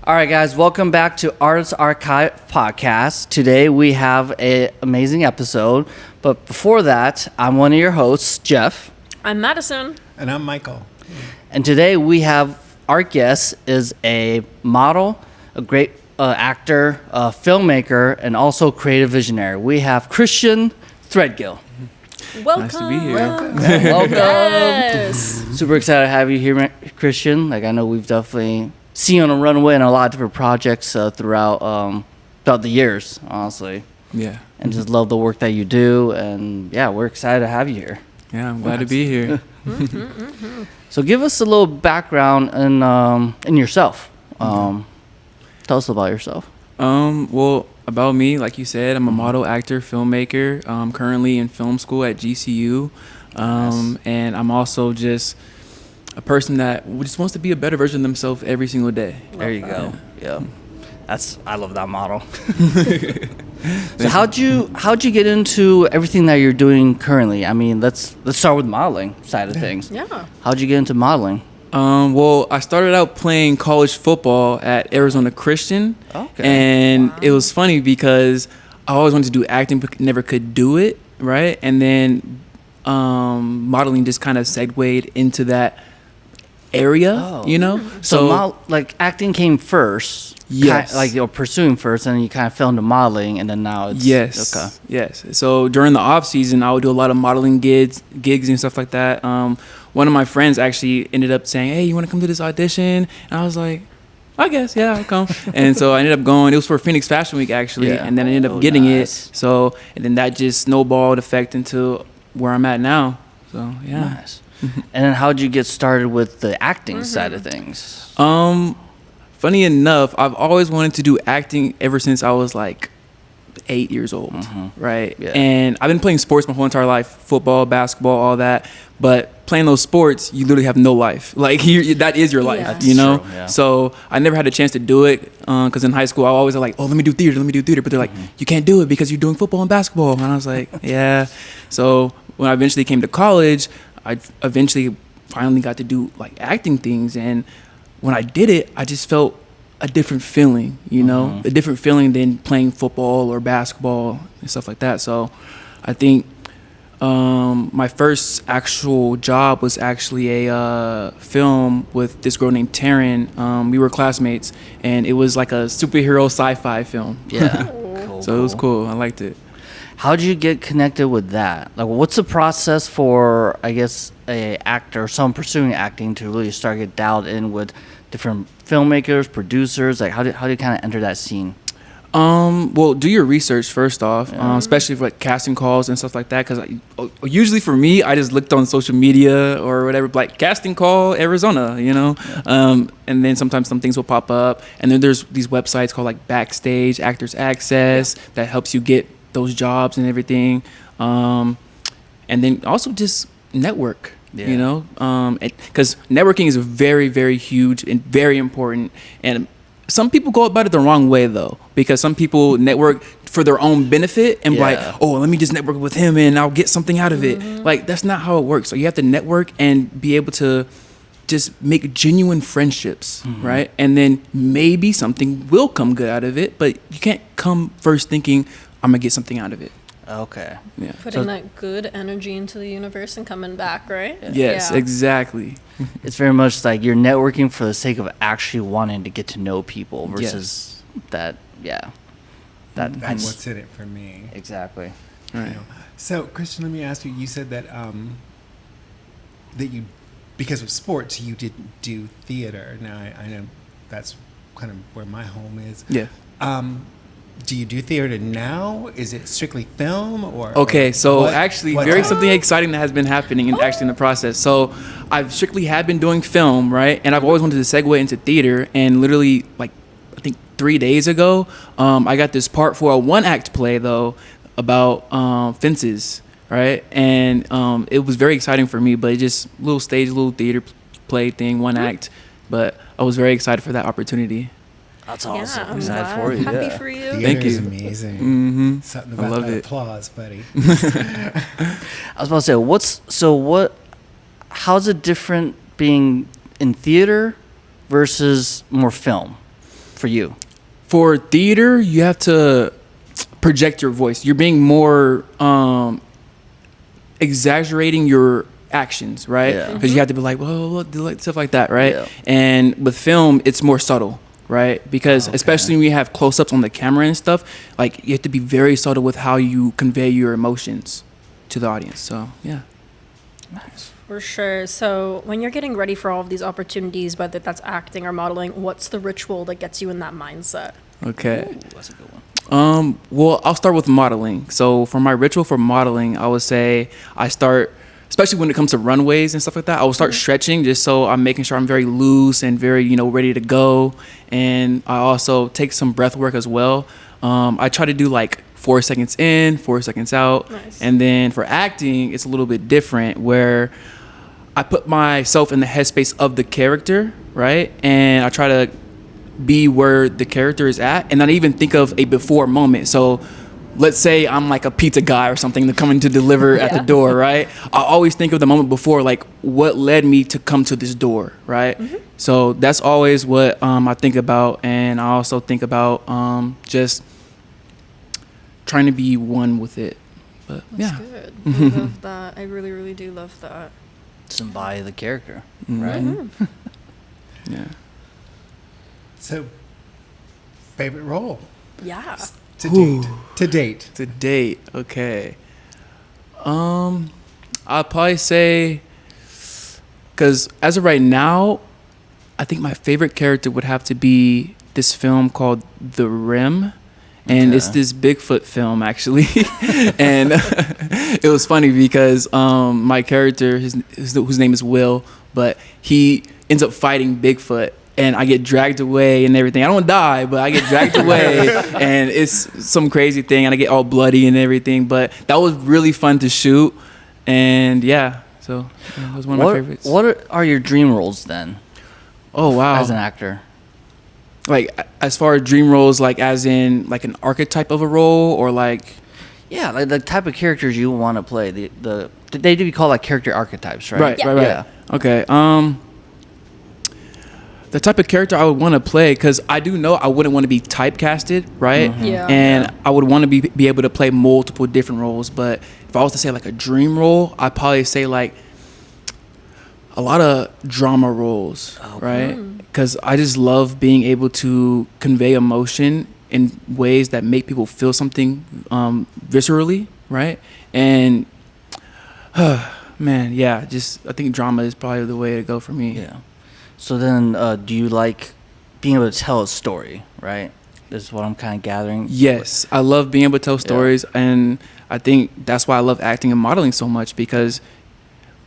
All right, guys, welcome back to Arts Archive Podcast. Today we have an amazing episode, but before that, I'm one of your hosts, Jeff. I'm Madison. And I'm Michael. And today we have our guest is a model, a great actor, a filmmaker, and also creative visionary. We have Christian Threadgill. Welcome. Nice to be here. Welcome. Yes. Super excited to have you here, Christian. Like, I know we've definitely seen you on a Runway and a lot of different projects throughout the years, honestly. Yeah. And just love the work that you do. And yeah, we're excited to have you here. Yeah, I'm glad to be here. So give us a little background in yourself. Tell us about yourself. Well, about me, like you said, I'm a model, actor, filmmaker. Currently in film school at GCU. Nice. And I'm also just a person that just wants to be a better version of themselves every single day. There you go. Yeah. I love that model. So how'd you get into everything that you're doing currently? I mean, let's start with modeling side of things. Yeah. How'd you get into modeling? Well, I started out playing college football at Arizona Christian. Okay. And it was funny because I always wanted to do acting but never could do it, right? And then modeling just kind of segued into that area, you know? So like acting came first. Yes. Like you're pursuing first, and then you kind of fell into modeling, and then now it's Yes. Okay. Yes. So during the off season, I would do a lot of modeling gigs and stuff like that. One of my friends actually ended up saying, "Hey, you want to come to this audition?" And I was like, "I guess, yeah, I'll come." And so I ended up going. It was for Phoenix Fashion Week actually, Yeah. and then I ended up getting nice. it. So and then that just snowballed effect into where I'm at now. So yeah. Nice. And then how'd you get started with the acting side of things? Funny enough, I've always wanted to do acting ever since I was like 8 years old, right? Yeah. And I've been playing sports my whole entire life, football, basketball, all that. But playing those sports, you literally have no life. Like that is your life, Yeah. you know? True, yeah. So I never had a chance to do it because in high school, I always was like, oh, let me do theater. But they're like, you can't do it because you're doing football and basketball. And I was like, yeah. So when I eventually came to college, I eventually finally got to do like acting things. And when I did it, I just felt a different feeling, you know, a different feeling than playing football or basketball and stuff like that. So I think my first actual job was actually a film with this girl named Taryn. We were classmates, and it was like a superhero sci-fi film. Yeah. Cool, So it was cool. I liked it. How'd you get connected with that? Like, what's the process for, I guess, a actor or someone pursuing acting to really start get dialed in with different filmmakers, producers? Like, how do you kind of enter that scene? Well, do your research first off, especially for like casting calls and stuff like that. Because usually for me, I just looked on social media or whatever, like casting call Arizona, you know. And then sometimes some things will pop up, and then there's these websites called like Backstage, Actors Access that helps you get those jobs and everything. And then also just network. Yeah. You know, because networking is very, very huge and very important. And some people go about it the wrong way, though, because some people network for their own benefit and like, oh, let me just network with him and I'll get something out of it. Like, that's not how it works. So you have to network and be able to just make genuine friendships, right? And then maybe something will come good out of it, but you can't come first thinking, I'm going to get something out of it. Okay. Yeah. Putting that good energy into the universe and coming back, right? Yes, Yeah. exactly. It's very much like you're networking for the sake of actually wanting to get to know people versus that, That's what's in it for me. Exactly. Right. You know. So, Christian, let me ask you. You said that that you, because of sports, you didn't do theater. Now, I know that's kind of where my home is. Yeah. Do you do theater now? Is it strictly film or? Okay, so what- actually, what very type? something exciting that has been happening and actually in the process. So I've strictly had been doing film, right? And I've always wanted to segue into theater. And literally, like, I think 3 days ago, I got this part for a one-act play, though, about fences, right? And it was very exciting for me, but it just little stage, little theater play thing, one act. But I was very excited for that opportunity. That's Yeah, awesome. I'm Excited glad. for you. Happy Yeah. for you. Theater Thank is you. amazing. Mm-hmm. Something I about love that it. applause, buddy. I was about to say, how's it different being in theater versus more film? for you? For theater, you have to project your voice. You're being more exaggerating your actions, right? Yeah. Because you have to be like, whoa, stuff like that, right? Yeah. And with film, it's more subtle, right? Because especially when you have close-ups on the camera and stuff, like you have to be very subtle with how you convey your emotions to the audience. So yeah. Nice. For sure. So when you're getting ready for all of these opportunities, whether that's acting or modeling, what's the ritual that gets you in that mindset? Okay. Ooh, that's a good one. Well, I'll start with modeling. So for my ritual for modeling, I would say I start, especially when it comes to runways and stuff like that, I will start stretching just so I'm making sure I'm very loose and very, ready to go. And I also take some breath work as well. I try to do like 4 seconds in, 4 seconds out. Nice. And then for acting, it's a little bit different where I put myself in the headspace of the character, right? And I try to be where the character is at and not even think of a before moment. So let's say I'm like a pizza guy or something coming to deliver at the door, right? I always think of the moment before, like what led me to come to this door, right? So that's always what I think about. And I also think about just trying to be one with it. But That's good. I love that. I really, really do love that. Just embody the character, Right. right? Yeah. So, favorite role Yeah. to date? To date. To date, okay. I'll probably say, because as of right now, I think my favorite character would have to be this film called The Rim. And it's Okay. this Bigfoot film, actually. And it was funny because my character, whose name is Will, but he ends up fighting Bigfoot. And I get dragged away and everything. I don't die, but I get dragged away. And it's some crazy thing. And I get all bloody and everything. But that was really fun to shoot. And yeah, so yeah, that was one of my favorites. What are your dream roles then, Oh, wow. as an actor? Like, as far as dream roles, like as in like an archetype of a role or like... Yeah, like the type of characters you want to play. They do call like character archetypes, right? Right, Yeah. right. Yeah. Okay. The type of character I would want to play, because I do know I wouldn't want to be typecasted, right? Yeah. And I would want to be able to play multiple different roles. But if I was to say like a dream role, I'd probably say like a lot of drama roles, right? Because I just love being able to convey emotion in ways that make people feel something viscerally, right? And man, yeah, I think drama is probably the way to go for me. Yeah. So then, do you like being able to tell a story, right? This is what I'm kind of gathering. Yes, I love being able to tell stories, and I think that's why I love acting and modeling so much, because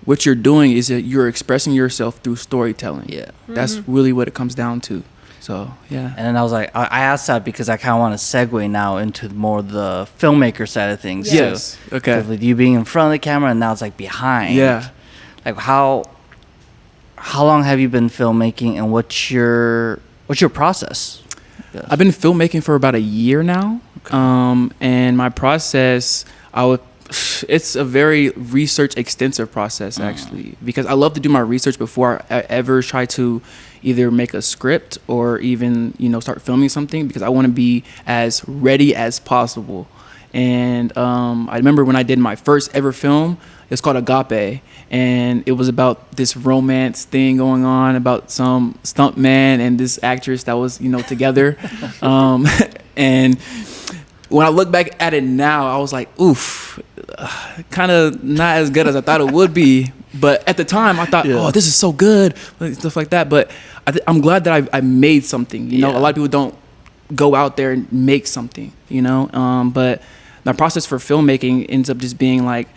what you're doing is that you're expressing yourself through storytelling. Yeah. That's really what it comes down to. So, yeah. And then I was like, I asked that because I kind of want to segue now into more the filmmaker side of things. Yes. Too. Okay. 'Cause with you being in front of the camera and now it's like behind. Yeah. Like how long have you been filmmaking and what's your process? I've been filmmaking for about a year now. And my process, it's a very research extensive process, actually, because I love to do my research before I ever try to either make a script or even, start filming something, because I want to be as ready as possible. And I remember when I did my first ever film, it's called Agape, and it was about this romance thing going on about some stuntman and this actress that was, together. And when I look back at it now, I was like, oof, kind of not as good as I thought it would be. But at the time, I thought, oh, this is so good, stuff like that. But I'm glad that I made something. A lot of people don't go out there and make something, But the process for filmmaking ends up just being like,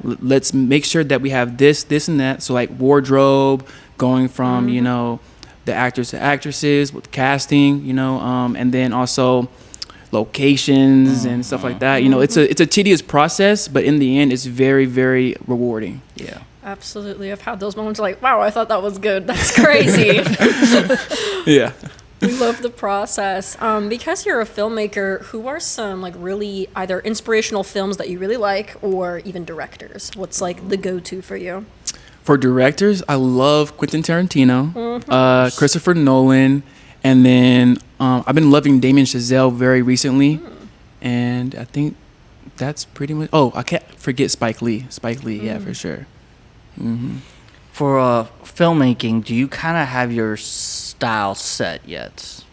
let's make sure that we have this, and that. So like wardrobe, going from, the actors to actresses with casting, and then also locations and stuff like that. It's a tedious process, but in the end, it's very, very rewarding. Yeah. Absolutely. I've had those moments like, wow, I thought that was good. That's crazy. Yeah. We love the process. Because you're a filmmaker, who are some like really either inspirational films that you really like or even directors? What's like the go-to for you? For directors, I love Quentin Tarantino, Christopher Nolan, And then I've been loving Damien Chazelle very recently, and I think that's pretty much. Oh, I can't forget Spike Lee. Spike Lee, yeah, for sure. For filmmaking, do you kind of have your style set yet?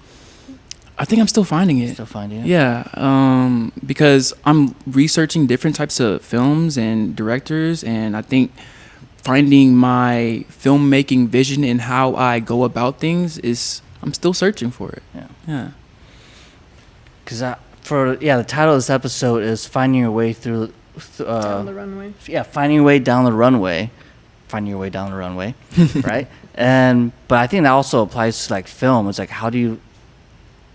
I think I'm still finding it. Still finding it? Yeah, because I'm researching different types of films and directors, and I think finding my filmmaking vision and how I go about things I'm still searching for it. Yeah. Because the title of this episode is Finding Your Way Through... Down the runway. Yeah, Finding Your Way Down the Runway. Finding Your Way Down the Runway, right? But I think that also applies to like film. It's like, how do you...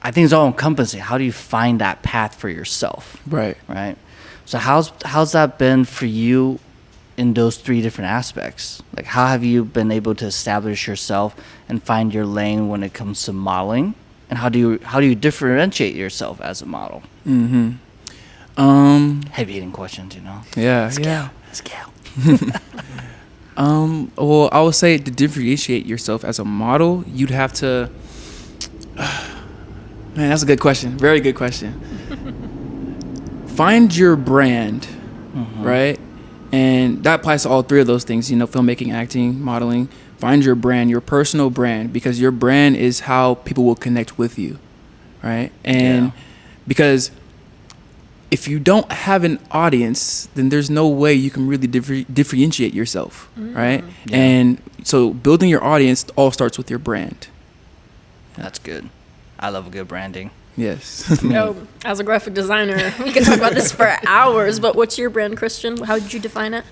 I think it's all encompassing. How do you find that path for yourself? Right. Right. So how's that been for you in those three different aspects? Like, how have you been able to establish yourself and find your lane when it comes to modeling? And how do you differentiate yourself as a model? Heavy hitting questions, you know. Yeah. Scale. Well, I would say to differentiate yourself as a model, you'd have to. Man, that's a good question. Very good question. Find your brand, right? And that applies to all three of those things, filmmaking, acting, modeling. Find your brand, your personal brand, because your brand is how people will connect with you, right? And because if you don't have an audience, then there's no way you can really differentiate yourself, right? Yeah. And so building your audience all starts with your brand. That's good. I love a good branding. Yes. As a graphic designer, we could talk about this for hours, but what's your brand, Christian? How did you define it?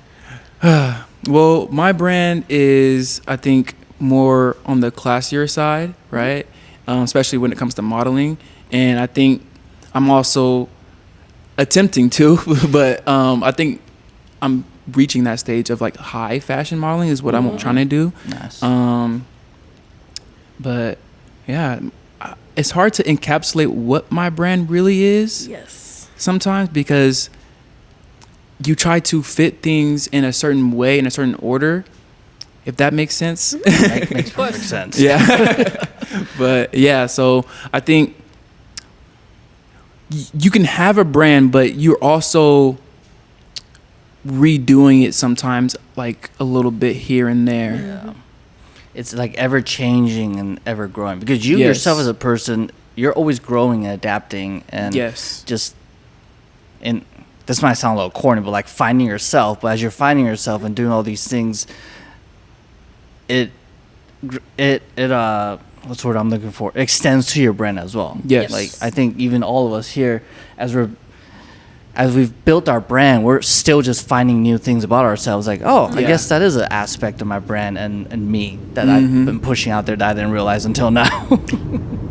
Well, my brand is, I think, more on the classier side, right? Especially when it comes to modeling. And I think I'm also attempting to, but I think I'm reaching that stage of like high fashion modeling is what I'm trying to do. Nice. But yeah, it's hard to encapsulate what my brand really is. Yes. Sometimes, because you try to fit things in a certain way, in a certain order, if that makes sense. Makes perfect sense. Yeah. But yeah, so I think you can have a brand, but you're also redoing it sometimes, like a little bit here and there. Yeah. It's like ever changing and ever growing, because you yourself as a person, you're always growing and adapting, and this might sound a little corny, but like finding yourself. But as you're finding yourself and doing all these things, it what's the word I'm looking for? It extends to your brand as well. Yes. Like, I think even all of us here, as we've built our brand, we're still just finding new things about ourselves. Like, I guess that is an aspect of my brand and me that I've been pushing out there that I didn't realize until now.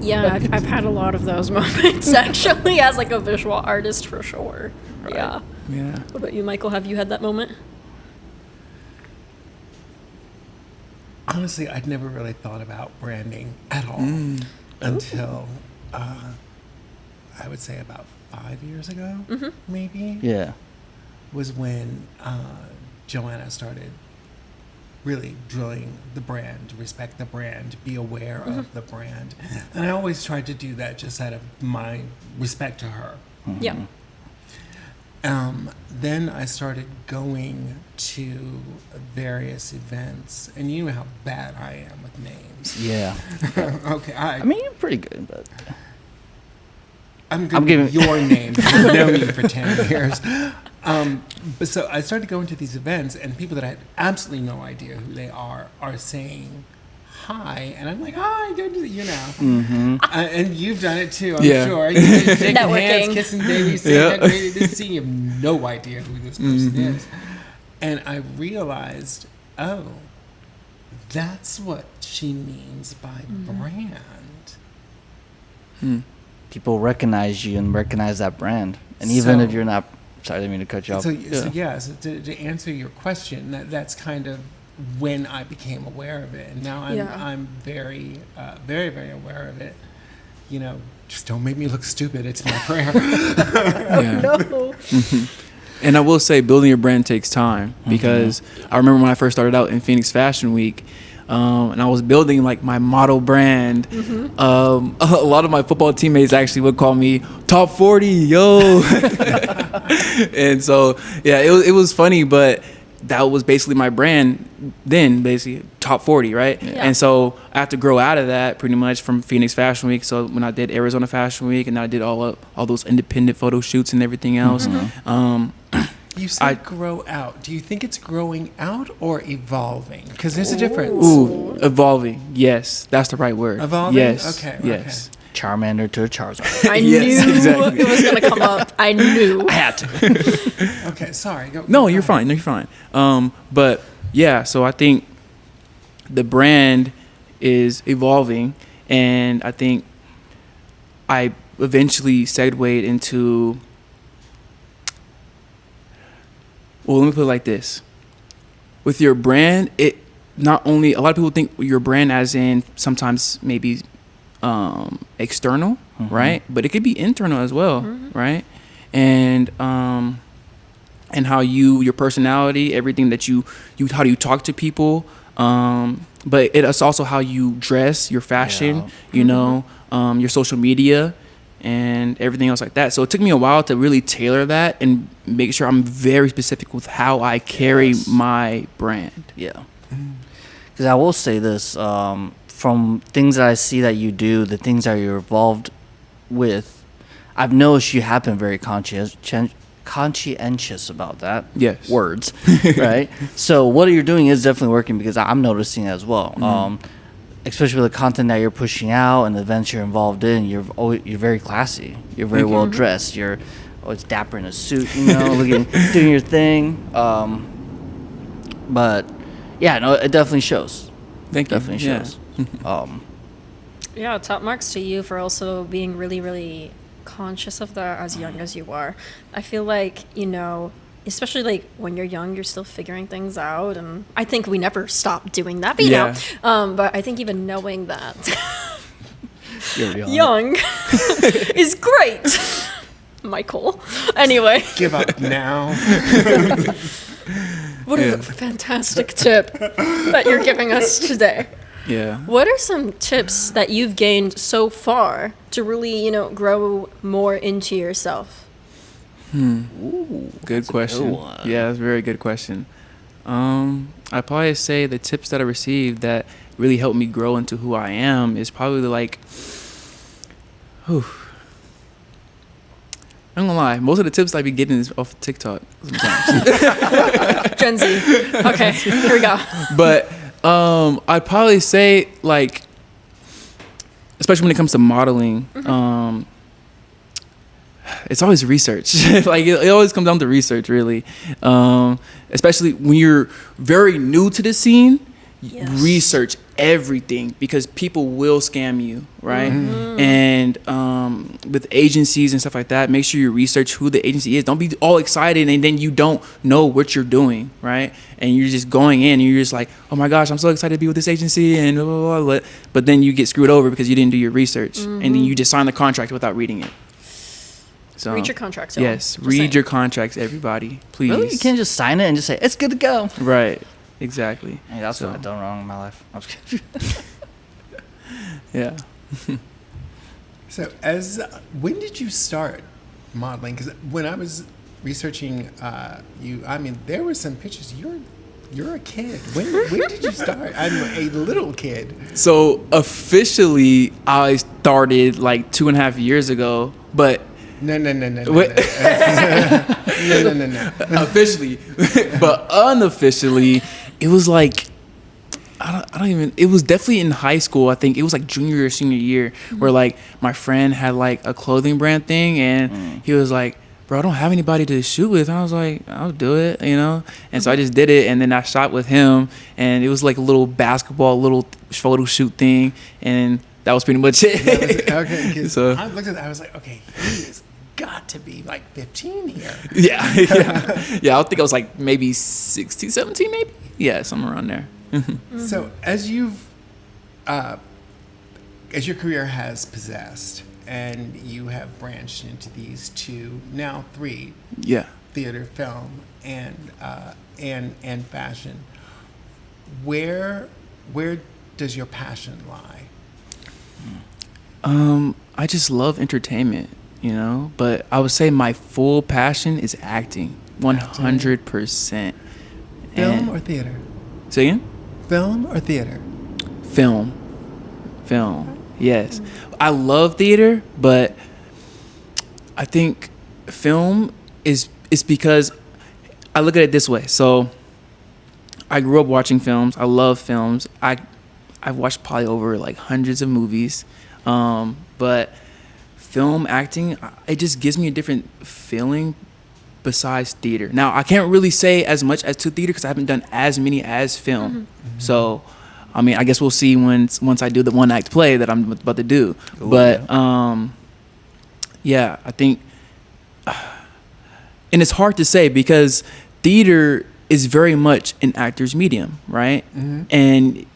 Yeah, I've had a lot of those moments, actually, as like a visual artist, for sure. Right. Yeah. What about you, Michael? Have you had that moment? Honestly, I'd never really thought about branding at all until I would say about 5 years ago, maybe. Yeah. Was when Joanna started really drilling the brand, respect the brand, be aware of the brand. And I always tried to do that just out of my respect to her. Yeah. Then I started going to various events, and you know how bad I am with names. Yeah. Okay. I mean, you're pretty good, but I'm giving your name. I've known you for 10 years. But so I started going to these events, and people that I had absolutely no idea who they are saying hi, and I'm like, hi, good to see you now. And you've done it too, I'm sure. You're shaking hands, kissing babies, saying how great it is to see you. You have no idea who this person is. And I realized, that's what she means by brand. people recognize you and recognize that brand. And even if you're not, sorry, I didn't mean to cut you off. So to answer your question, that's kind of when I became aware of it. And now I'm very, very, very aware of it. You know, just don't make me look stupid. It's my prayer. No. And I will say building your brand takes time, because I remember when I first started out in Phoenix Fashion Week, and I was building like my model brand. A lot of my football teammates actually would call me top 40, yo. And so yeah, it was funny, but that was basically my brand then, basically top 40, right? Yeah. And so I had to grow out of that pretty much from Phoenix Fashion Week. So when I did Arizona Fashion Week, and I did all those independent photo shoots and everything else. You said grow out. Do you think it's growing out or evolving? Because there's a difference. Ooh, evolving. Yes, that's the right word. Evolving? Yes. Okay, Yes. Charmander to Charizard. I Yes, knew exactly. it was going to come up. I knew. I had to. Okay, sorry. No, you're fine. No, you're fine. But yeah, so I think the brand is evolving, and I think I eventually segued into. Well, let me put it like this. With your brand, it not only, a lot of people think your brand as in sometimes maybe external, right? But it could be internal as well, right? And how your personality, everything that you how do you talk to people, but it's also how you dress, your fashion, you know, your social media, and everything else like that. So it took me a while to really tailor that and make sure I'm very specific with how I carry my brand. Yeah. Because I will say this, from things that I see that you do, the things that you're involved with, I've noticed you have been very conscientious about that. Yes. Words, right? So what you're doing is definitely working, because I'm noticing it as well. Especially with the content that you're pushing out and the events you're involved in, you're very classy. You're very well dressed. You're always dapper in a suit, you know, doing your thing. But yeah, no, it definitely shows. Thank you. Definitely Yeah. shows. Yeah, top marks to you for also being really, really conscious of that as young as you are. I feel like, you know, especially like when you're young, you're still figuring things out, and I think we never stop doing that. But you know, but I think even knowing that You're young is great, Michael. Anyway, Give up now. what a fantastic tip that you're giving us today. Yeah. What are some tips that you've gained so far to really, you know, grow more into yourself? Good question. good one. Yeah, that's a very good question. I'd probably say the tips that I received that really helped me grow into who I am is probably like, I'm not gonna lie, most of the tips I be getting is off TikTok sometimes. Gen Z. Okay, here we go. But I'd probably say, like, especially when it comes to modeling, it's always research. Like it always comes down to research, really. Especially when you're very new to the scene, Yes. research everything, because people will scam you, right? And with agencies and stuff like that, make sure you research who the agency is. Don't be all excited and then you don't know what you're doing, right? And you're just going in and you're just like, oh my gosh, I'm so excited to be with this agency, and blah, blah, blah. But then you get screwed over because you didn't do your research, and then you just sign the contract without reading it. So Read your contracts. y'all. yes, Just read saying. your contracts, everybody, please. Really? You can't just sign it and just say, it's good to go. Right, exactly. Hey, that's So- what I've done wrong in my life. I'm just kidding. Yeah. So, when did you start modeling? Because when I was researching you, I mean, there were some pictures. You're a kid. When did you start? I'm a little kid. So officially, I started like 2.5 years ago, but No. Wait. No. officially, but unofficially, it was like I don't even. It was definitely in high school. I think it was like junior or senior year, where like my friend had like a clothing brand thing, and he was like, "Bro, I don't have anybody to shoot with." And I was like, "I'll do it," you know. And so I just did it, and then I shot with him, and it was like a little basketball, little photo shoot thing, and that was pretty much it. Okay, 'cause So- I looked at that. I was like, okay, he has got to be like 15 here. Yeah. I think I was like maybe 16, 17, maybe. Yeah, somewhere around there. So as your career has possessed, and you have branched into these 2, now 3, Yeah. theater, film, and fashion, where where does your passion lie? I just love entertainment, you know, but I would say my full passion is acting, 100%. Film or theater? Say again? Film or theater? Film. Yes. I love theater, but I think film is because I look at it this way. So I grew up watching films. I love films. I've watched probably over like hundreds of movies. But film acting, it just gives me a different feeling besides theater. Now, I can't really say as much as to theater because I haven't done as many as film. Mm-hmm. So, I mean, I guess we'll see once I do the one act play that I'm about to do. Ooh, but yeah, I think, and it's hard to say because theater is very much an actor's medium, right? Mm-hmm. And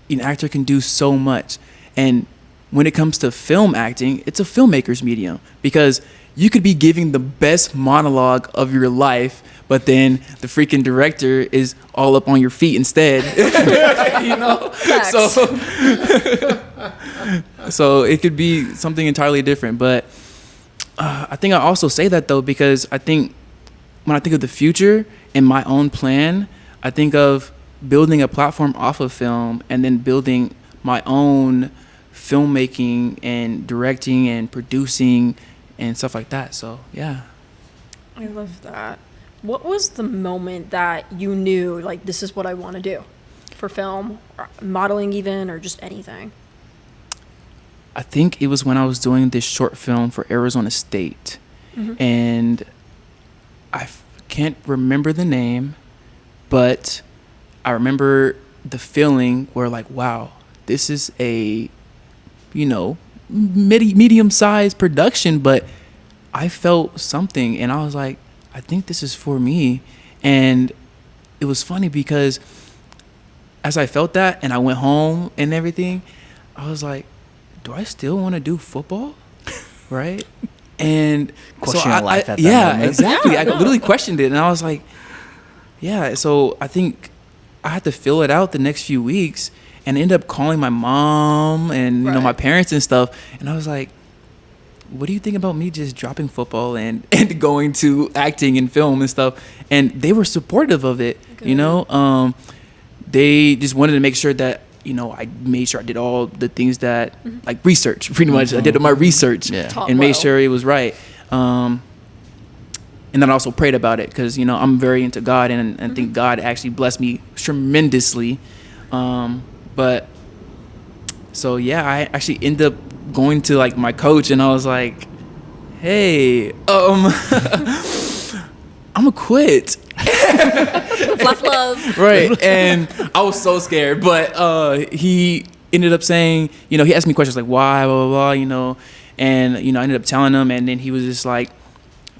an actor can do so much. And when it comes to film acting, it's a filmmaker's medium because you could be giving the best monologue of your life, but then the freaking director is all up on your feet instead. You know? So it could be something entirely different. But I think I also say that though because I think when I think of the future and my own plan, I think of building a platform off of film and then building my own filmmaking and directing and producing and stuff like that. So yeah, I love that. What was the moment that you knew like this is what I want to do for film or modeling even or just anything? I think it was when I was doing this short film for Arizona State. Mm-hmm. And I can't remember the name, but I remember the feeling where like, wow, this is a medium-sized production, but I felt something and I was like, I think this is for me. And it was funny because as I felt that and I went home and everything, I was like, do I still want to do football? Right? And question your life at that moment. Exactly. I literally questioned it and I was like, yeah. So I think I had to fill it out the next few weeks and ended up calling my mom and my parents and stuff. And I was like, what do you think about me just dropping football and going to acting and film and stuff? And they were supportive of it. Good. You know, they just wanted to make sure that, I made sure I did all the things that like research pretty much. I did my research and made sure it was right. And then I also prayed about it because, I'm very into God and I think God actually blessed me tremendously. But so, yeah, I actually ended up going to like my coach and I was like, hey, I'm gonna quit. Fluff love. Right. And I was so scared, but he ended up saying, he asked me questions like why, blah, blah, blah, and, I ended up telling him and then he was just like,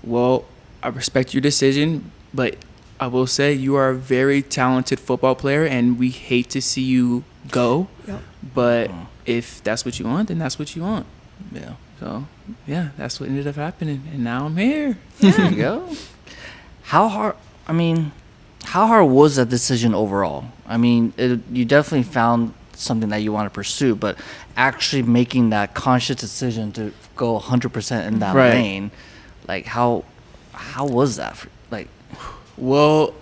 well, I respect your decision, but I will say you are a very talented football player and we hate to see you go. Yep. But if that's what you want, then that's what you want. Yeah. So, yeah, that's what ended up happening. And now I'm here. There you go. How hard was that decision overall? I mean, you definitely found something that you want to pursue, but actually making that conscious decision to go 100% in that lane, like how was that? Well,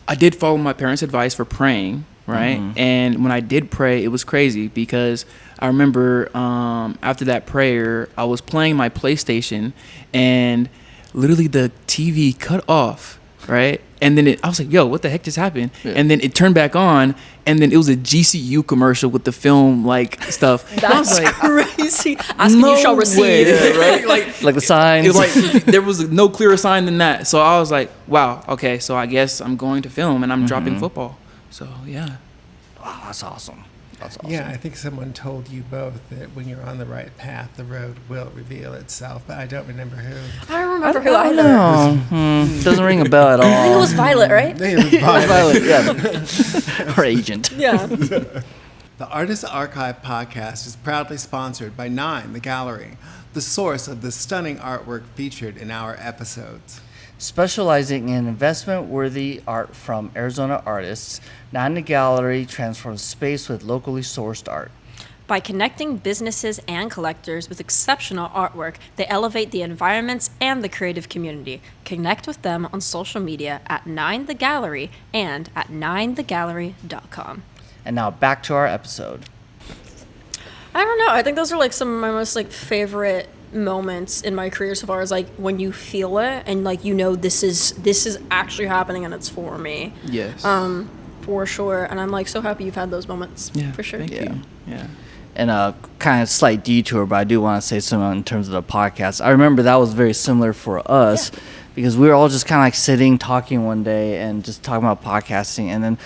I did follow my parents' advice for praying, right? Mm-hmm. And when I did pray, it was crazy because I remember after that prayer, I was playing my PlayStation and literally the TV cut off, right? And then I was like, yo, what the heck just happened? Yeah. And then it turned back on and then it was a GCU commercial with the film like stuff. That's crazy. Asking you shall receive. Yeah, right? Like the signs. It was like there was no clearer sign than that. So I was like, wow, okay, so I guess I'm going to film and I'm dropping football. So yeah. Wow, that's awesome. Yeah, I think someone told you both that when you're on the right path, the road will reveal itself, but I don't remember who. I don't remember who either. Doesn't ring a bell at all. I think it was Violet, right? I think it was Violet. Yeah. Our agent. Yeah. The Artist Archive podcast is proudly sponsored by Nine, the gallery, the source of the stunning artwork featured in our episodes. Specializing in investment-worthy art from Arizona artists, Nine the Gallery transforms space with locally sourced art. By connecting businesses and collectors with exceptional artwork, they elevate the environments and the creative community. Connect with them on social media at Nine the Gallery and at ninethegallery.com. And now back to our episode. I don't know. I think those are like some of my most like favorite moments in my career so far, as like when you feel it and like you know this is actually happening and it's for me. Yes. For sure. And I'm like so happy you've had those moments. Yeah. For sure. Thank you. Yeah. And a kind of slight detour, but I do want to say something in terms of the podcast. I remember that was very similar for us because we were all just kind of like sitting, talking one day and just talking about podcasting. And then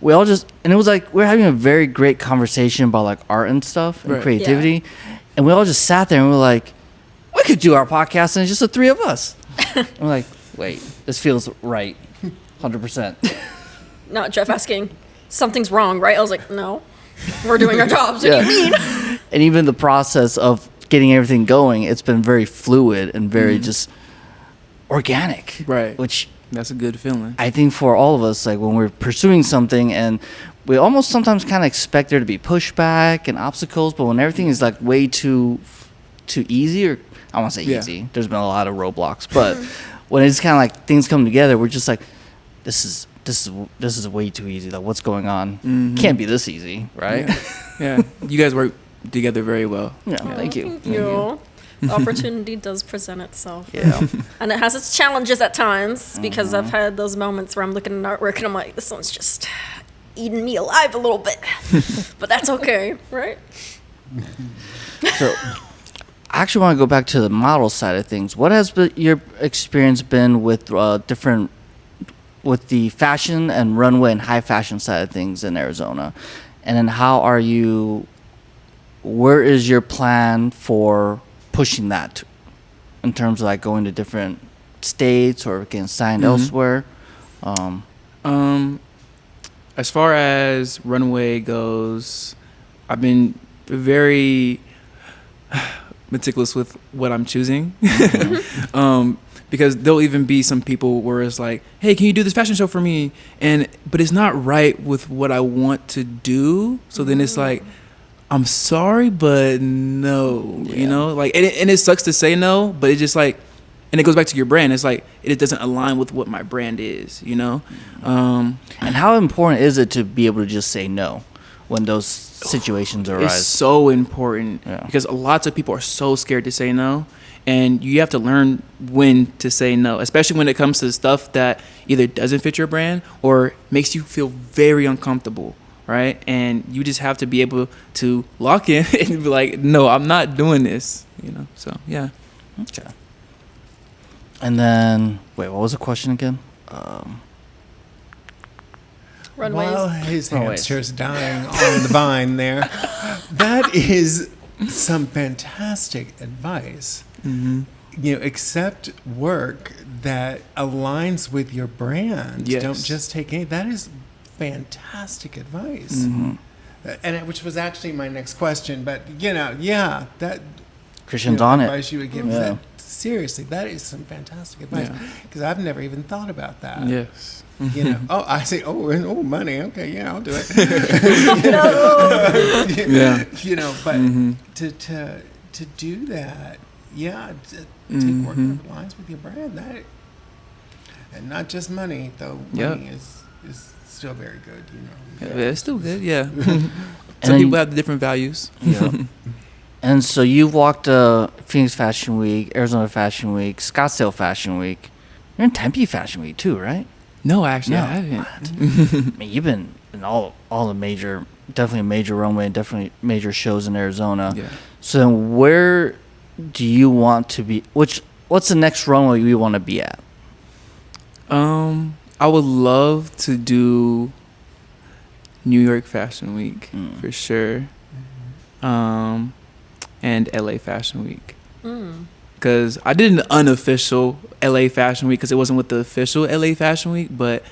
we all just, and it was like we were having a very great conversation about like art and stuff and creativity. Yeah. And we all just sat there and we were like, we could do our podcast and it's just the three of us. And we're like, wait, this feels right. 100%. Not Jeff asking, something's wrong, right? I was like, no, we're doing our jobs. What do you mean? And even the process of getting everything going, it's been very fluid and very just organic. Right. Which that's a good feeling. I think for all of us, like when we're pursuing something and we almost sometimes kind of expect there to be pushback and obstacles, but when everything is like way too easy, or I won't say easy, there's been a lot of roadblocks, but when it's kind of like things come together, we're just like, this is way too easy. Like what's going on? Can't be this easy, right? Yeah. You guys work together very well. Yeah. Thank you. Thank you. The opportunity does present itself. Yeah. And it has its challenges at times because I've had those moments where I'm looking at artwork and I'm like, this one's just eating me alive a little bit. But that's okay, right? So I actually want to go back to the model side of things. What has your experience been with with the fashion and runway and high fashion side of things in Arizona? And then where is your plan for pushing that in terms of like going to different states or getting signed elsewhere? As far as runway goes, I've been very meticulous with what I'm choosing. Because there'll even be some people where it's like, hey, can you do this fashion show for me? But it's not right with what I want to do. So then it's like, I'm sorry, but no, you know, like, and it sucks to say no, but it's just like, and it goes back to your brand. It's like, it doesn't align with what my brand is, you know? And how important is it to be able to just say no when those situations arise? It's so important because lots of people are so scared to say no. And you have to learn when to say no, especially when it comes to stuff that either doesn't fit your brand or makes you feel very uncomfortable, right? And you just have to be able to lock in and be like, no, I'm not doing this, you know? So, yeah. Okay. And then, wait, what was the question again? Runways. While his hamster's dying on the vine there, that is some fantastic advice. You know, accept work that aligns with your brand. Yes. Don't just take any. That is fantastic advice. And which was actually my next question. But you know, that Christian's on advice it. you would give. That, seriously, that is some fantastic advice because I've never even thought about that. Yes. You know, I say, money. Okay, yeah, I'll do it. You know, but to do that, take work that aligns with your brand. That, and not just money, though. Money is still very good. You know, it's still good. Yeah. Some people have different values. Yeah. And so you've walked Phoenix Fashion Week, Arizona Fashion Week, Scottsdale Fashion Week. You're in Tempe Fashion Week too, right? No, actually, I haven't. I mean, you've been in all the major, definitely a major runway, and definitely major shows in Arizona. Yeah. So then where do you want to be? What's the next runway you want to be at? I would love to do New York Fashion Week for sure. And LA Fashion Week. Because I did an unofficial LA Fashion Week because it wasn't with the official LA Fashion Week, but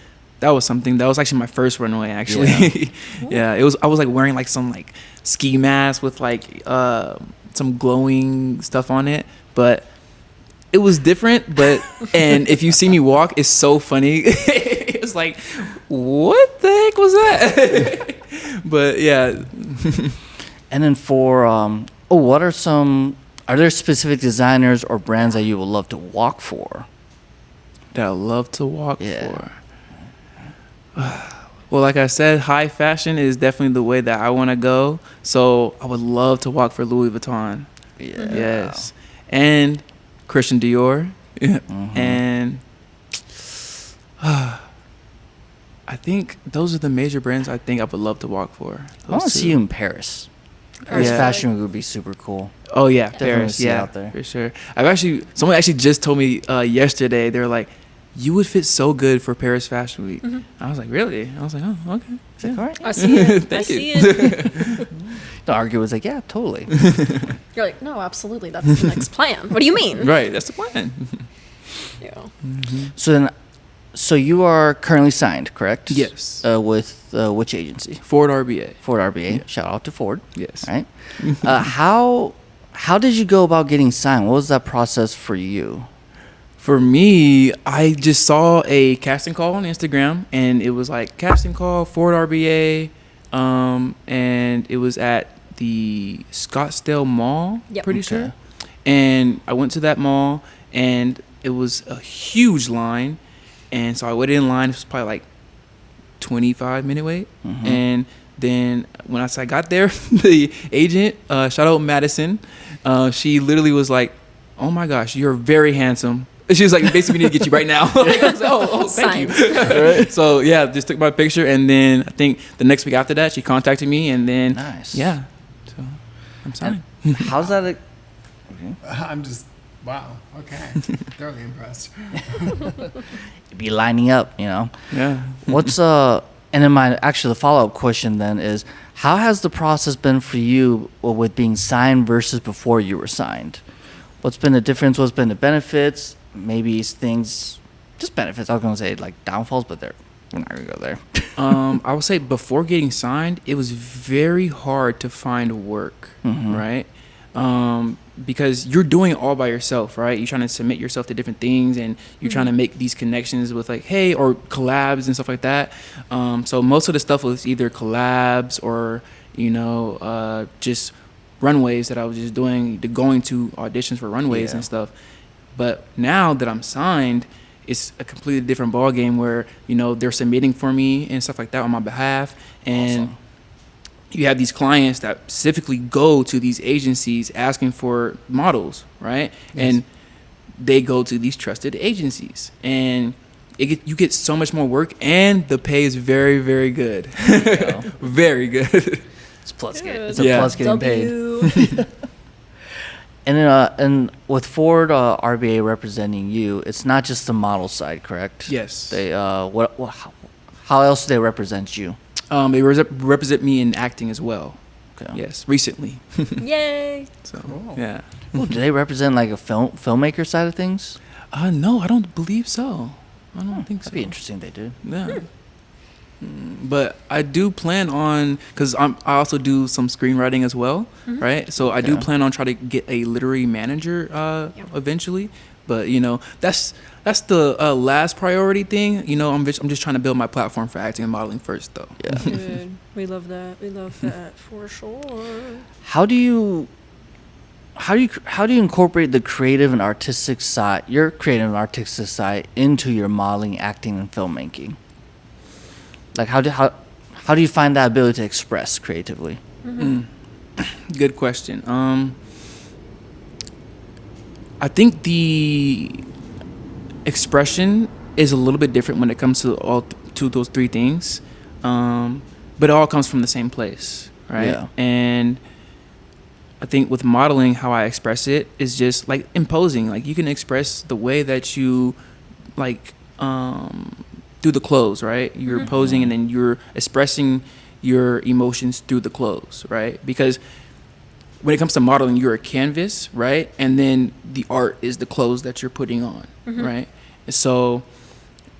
that was something. That was actually my first runway, actually. Yeah. It was. I was like wearing like some like ski mask with like some glowing stuff on it, but It was different, but and if you see me walk, it's so funny. It's like, what the heck was that? But yeah. And then for what are there specific designers or brands that you would love to walk for? That I love to walk for. Well, like I said, high fashion is definitely the way that I want to go. So I would love to walk for Louis Vuitton. Yeah. Yes. And Christian Dior. And I think those are the major brands I think I would love to walk for. I want to see you in Paris. Paris Fashion Week would be super cool. Oh yeah, Definitely Paris. see it Yeah, out there. for sure. Someone actually just told me yesterday. They were like, "You would fit so good for Paris Fashion Week." I was like, "Really?" I was like, "Oh, okay." Is that correct? I see it. Thank I see you. it. The argument was like, yeah, totally. You're like, no, absolutely. That's the next plan. What do you mean? Right, that's the plan. Yeah. So you are currently signed, correct? Yes. With which agency? Ford RBA. Ford RBA. Yeah. Shout out to Ford. Yes. Right. How did you go about getting signed? What was that process for you? For me, I just saw a casting call on Instagram, and it was like casting call Ford RBA, and it was at the Scottsdale Mall. Yep. Pretty Okay. sure. And I went to that mall, and it was a huge line, and so I waited in line. It was probably like 25-minute wait, and then when I got there, the agent, shout out Madison, she literally was like, "Oh my gosh, you're very handsome." She was like, "Basically, we need to get you right now." I was like, oh, thank you. So yeah, just took my picture, and then I think the next week after that, she contacted me, and then Nice. yeah, so I'm signed. How's that? I'm just, wow, okay. Thoroughly impressed. Be lining up, you know. Yeah. What's and then the follow-up question then is, how has the process been for you with being signed versus before you were signed? What's been the difference? What's been the benefits? Maybe things, just benefits. I was gonna say like downfalls, but we're not gonna go there. I would say before getting signed, it was very hard to find work, right? Because you're doing it all by yourself, right? You're trying to submit yourself to different things, and you're trying to make these connections with like, hey, or collabs and stuff like that. So most of the stuff was either collabs or, just runways that I was just going to auditions for runways and stuff. But now that I'm signed, it's a completely different ball game where, they're submitting for me and stuff like that on my behalf. And Awesome. You have these clients that specifically go to these agencies asking for models, right? Yes. And they go to these trusted agencies, and you get so much more work, and the pay is very, very good. Very good. It's plus Good. it's a plus getting paid. W. And with Ford RBA representing you, it's not just the model side, correct? Yes. They how else do they represent you? They represent me in acting as well. Okay. Yes, recently. Yay. So Cool. yeah. Ooh, do they represent like a filmmaker side of things? No, I don't believe so. I don't think so. That'd be interesting. They do. Yeah. But I do plan on, because I also do some screenwriting as well, right? So I do Okay. plan on trying to get a literary manager eventually. But that's the last priority thing. I'm just trying to build my platform for acting and modeling first, though. Yeah. Good. We love that. We love that for sure. How do you incorporate the creative and artistic side, your creative and artistic side, into your modeling, acting, and filmmaking? Like how do you find that ability to express creatively? Good question. I think the expression is a little bit different when it comes to those three things, but it all comes from the same place, right? Yeah. And I think with modeling, how I express it is just like imposing. Like you can express the way that you like through the clothes, right? You're posing, and then you're expressing your emotions through the clothes, right? Because when it comes to modeling, you're a canvas, right? And then the art is the clothes that you're putting on, right? And so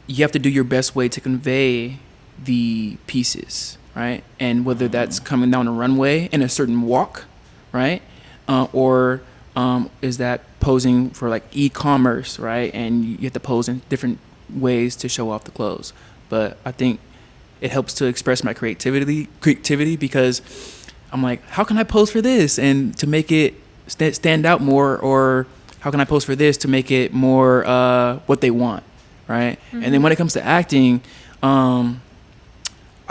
you have to do your best way to convey the pieces, right? And whether that's coming down a runway in a certain walk, right? Or is that posing for like e-commerce, right? And you have to pose in different ways to show off the clothes. But I think it helps to express my creativity because I'm like, how can I pose for this and to make it stand out more, or how can I pose for this to make it more what they want, right? Mm-hmm. And then when it comes to acting, I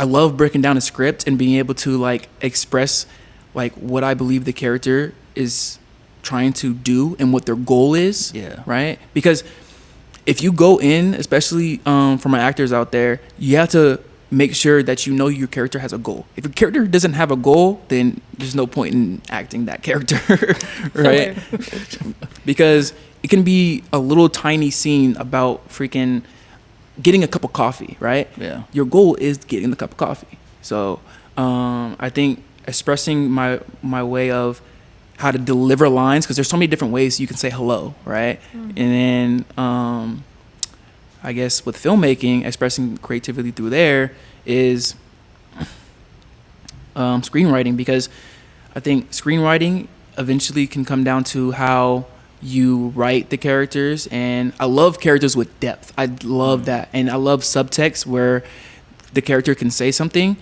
love breaking down a script and being able to like express like what I believe the character is trying to do and what their goal is, right? Because if you go in, especially for my actors out there, you have to make sure that you know your character has a goal. If your character doesn't have a goal, then there's no point in acting that character, right? Because it can be a little tiny scene about freaking getting a cup of coffee, right? Yeah. Your goal is getting the cup of coffee. So I think expressing my way of how to deliver lines, because there's so many different ways you can say hello, right? And then I guess with filmmaking, expressing creativity through there is screenwriting, because I think screenwriting eventually can come down to how you write the characters. And I love characters with depth. I love that. And I love subtext where the character can say something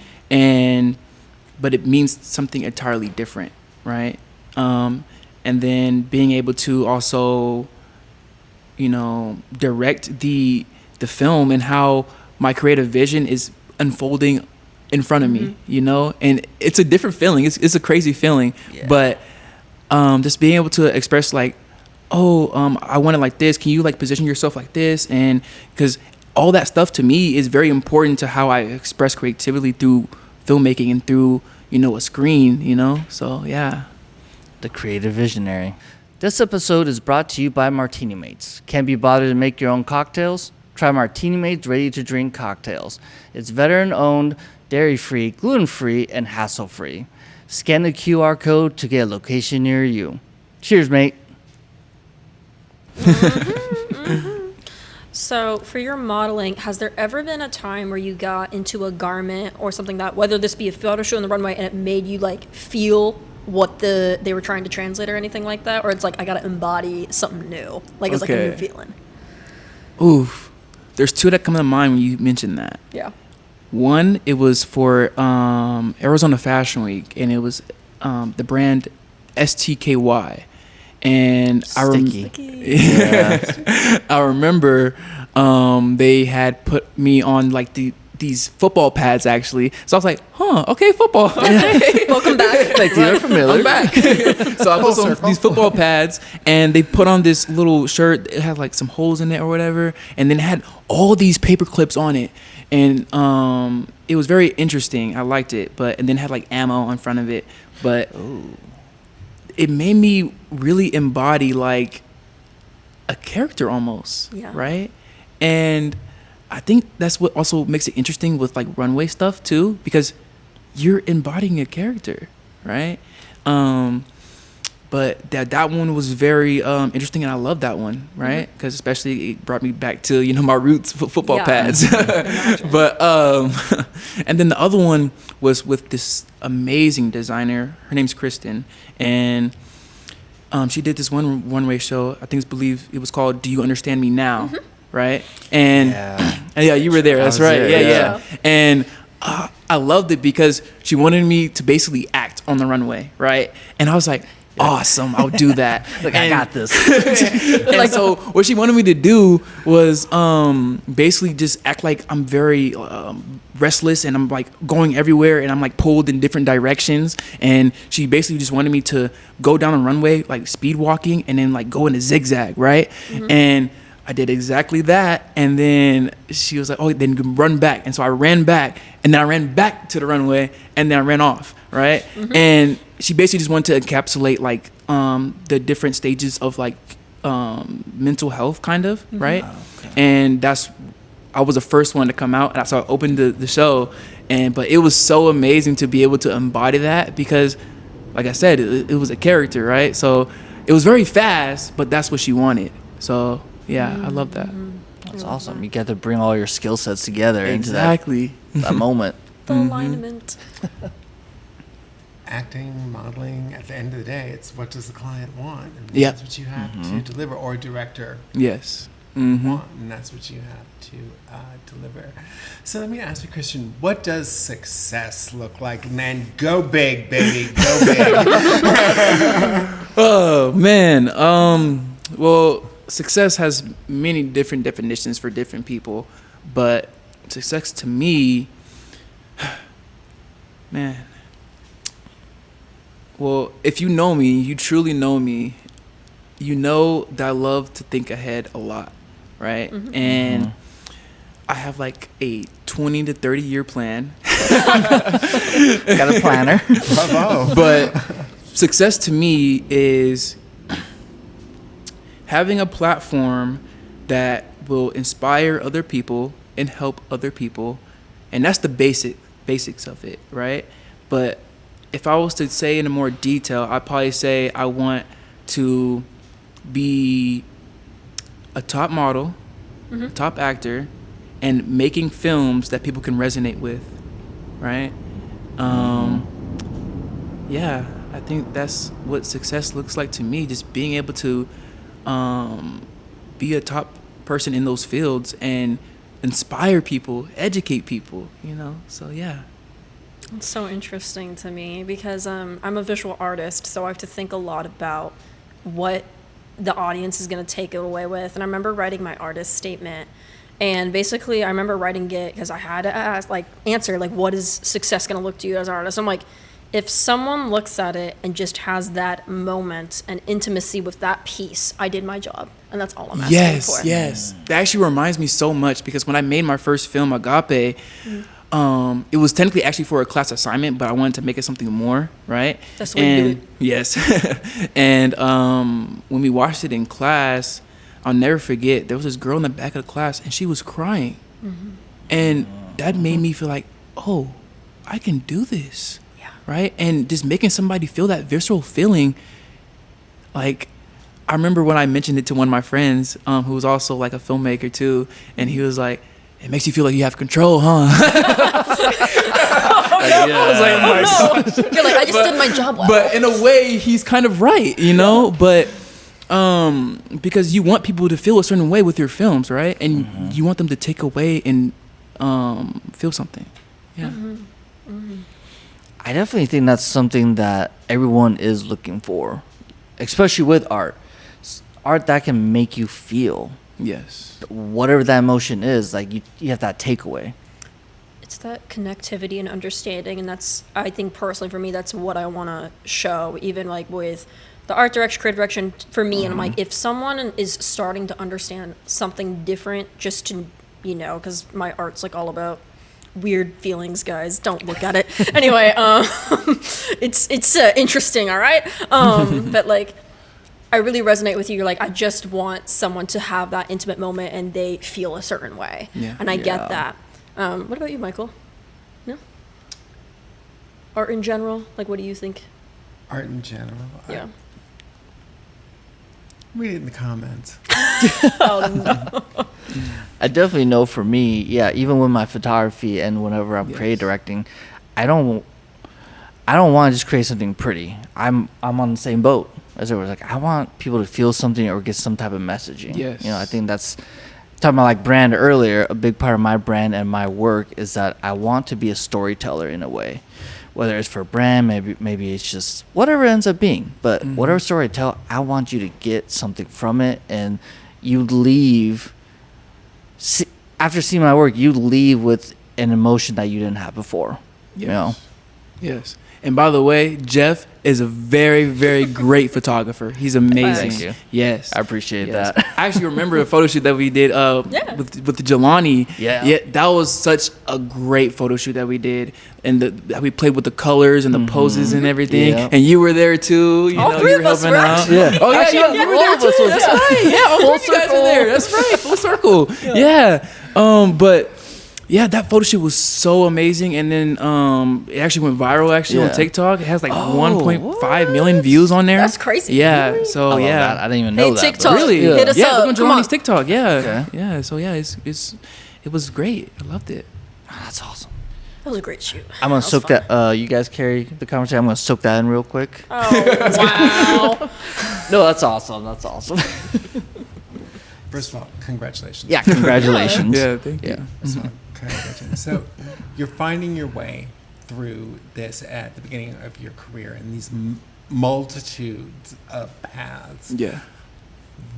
but it means something entirely different, right? And then being able to also, direct the film and how my creative vision is unfolding in front of me, and it's a different feeling. It's a crazy feeling, but just being able to express like, I want it like this. Can you like position yourself like this? And because all that stuff to me is very important to how I express creativity through filmmaking and through, a screen, So, yeah. The creative visionary. This episode is brought to you by Martini Mates. Can't be bothered to make your own cocktails? Try Martini Mates ready-to-drink cocktails. It's veteran-owned, dairy-free, gluten-free, and hassle-free. Scan the QR code to get a location near you. Cheers, mate. So for your modeling, has there ever been a time where you got into a garment or something that, whether this be a photo shoot on the runway, and it made you like feel what they were trying to translate or anything like that? Or it's like, I gotta embody something new. Like it's like a new feeling. Oof. There's two that come to mind when you mentioned that. Yeah. One, it was for Arizona Fashion Week, and it was the brand STKY. And I remember they had put me on like these football pads actually. So I was like, okay, football. Okay. Welcome back. Like you're familiar. I'm back. So I put on these football pads, and they put on this little shirt. It had like some holes in it or whatever, and then it had all these paper clips on it. And it was very interesting. I liked it, and then it had like ammo in front of it. But it made me really embody like a character almost, right? And I think that's what also makes it interesting with like runway stuff too, because you're embodying a character, right? But that one was very interesting, and I love that one, right? Because especially it brought me back to my roots, football pads. But and then the other one was with this amazing designer. Her name's Kristen, and she did this one runway show. I believe it was called "Do You Understand Me Now?" Right? And yeah, you were there. That's right. There, yeah. And I loved it because she wanted me to basically act on the runway, right? And I was like, awesome, I'll do that. I got this. And so what she wanted me to do was basically just act like I'm very restless, and I'm like going everywhere, and I'm like pulled in different directions. And she basically just wanted me to go down a runway like speed walking, and then like go in a zigzag, right? And I did exactly that. And then she was like, then run back. And so I ran back, and then I ran back to the runway, and then I ran off, right? And she basically just wanted to encapsulate like the different stages of like mental health kind of, right? And I was the first one to come out, and so I opened the show, but it was so amazing to be able to embody that, because like I said, it was a character, right? So it was very fast, but that's what she wanted. So yeah, I love that. That's awesome. You get to bring all your skill sets together into Exactly. that moment. The alignment. acting, modeling, at the end of the day, it's what does the client want? And Yeah. that's what you have to deliver, or director Yes. want, and that's what you have to deliver. So let me ask you, Christian, what does success look like? Man, go big, baby, go big. Oh man. Well, success has many different definitions for different people, but success to me, man. Well, if you know me, you truly know me, you know that I love to think ahead a lot, right? And I have like a 20 to 30 year plan. Got a planner. Bravo. But success to me is having a platform that will inspire other people and help other people, and that's the basics of it, right? But if I was to say in more detail, I'd probably say I want to be a top model, a top actor, and making films that people can resonate with, right? Yeah, I think that's what success looks like to me, just being able to be a top person in those fields and inspire people, educate people, so yeah. It's so interesting to me because I'm a visual artist, so I have to think a lot about what the audience is going to take it away with. And I remember writing my artist statement, and basically I remember writing it because I had to answer what is success going to look to you as an artist. I'm like, if someone looks at it and just has that moment and intimacy with that piece, I did my job, and that's all I'm asking for. Yes. That actually reminds me so much because when I made my first film, Agape, it was technically actually for a class assignment, but I wanted to make it something more, right? That's what you do. Yes. And when we watched it in class, I'll never forget, there was this girl in the back of the class, and she was crying. And that made me feel like, oh, I can do this. Right? And just making somebody feel that visceral feeling. Like, I remember when I mentioned it to one of my friends, who was also like a filmmaker too, and he was like, it makes you feel like you have control, huh? I was like, oh my gosh. You're like, I just did my job well. But in a way, he's kind of right, But because you want people to feel a certain way with your films, right? And you want them to take away and feel something. Yeah. I definitely think that's something that everyone is looking for, especially with art. Art that can make you feel. Yes. Whatever that emotion is, like you have that takeaway. It's that connectivity and understanding, and that's, I think personally for me, that's what I want to show, even like with the art direction, creative direction for me. And I'm like, if someone is starting to understand something different, just to, because my art's like all about weird feelings, guys, don't look at it anyway. It's interesting, all right, but like I really resonate with you. You're like, I just want someone to have that intimate moment and they feel a certain way. And I get that. What about you, Michael? No? Art in general, like what do you think? Art in general? Yeah. Read it in the comments. Oh, no. I definitely know for me, even with my photography and whenever I'm creative directing, I don't want to just create something pretty. I'm on the same boat as it was. Like, I want people to feel something or get some type of messaging. Yes. I think that's, talking about like brand earlier, a big part of my brand and my work is that I want to be a storyteller in a way. Whether it's for brand, maybe it's just whatever it ends up being. But whatever story I tell, I want you to get something from it, and you leave. After seeing my work, you leave with an emotion that you didn't have before. Yes. Yes. And by the way, Jeff is a very, very great photographer. He's amazing. Thank you. Yes. I appreciate Yes. that. I actually remember a photo shoot that we did with the Jelani. Yeah. That was such a great photo shoot that we did. And that we played with the colors and the poses and everything. Yeah. And you were there too. You All know, three you were of us helping were out. actually. Yeah. Oh, yeah, Actually, you were all there of us too. was That's there. right. Yeah, all Full three of you guys were circle. there. That's right. Full circle. Yeah. But yeah, that photo shoot was so amazing, and then it actually went viral on TikTok. It has like 1.5 million views on there. That's crazy. Yeah, Really? so I love yeah, that. I didn't even know that. TikTok. but- really, Hit us up. look on Come on. Jelani's TikTok. Yeah, Okay. yeah. So yeah, it was great. I loved it. That's awesome. That was a great shoot. I'm gonna was soak fun. that. You guys carry the conversation. I'm gonna soak that in real quick. Oh, wow. No, that's awesome. That's awesome. First of all, congratulations. Yeah, congratulations. Yeah, thank you. So, congratulations. So you're finding your way through this at the beginning of your career in these multitudes of paths. Yeah.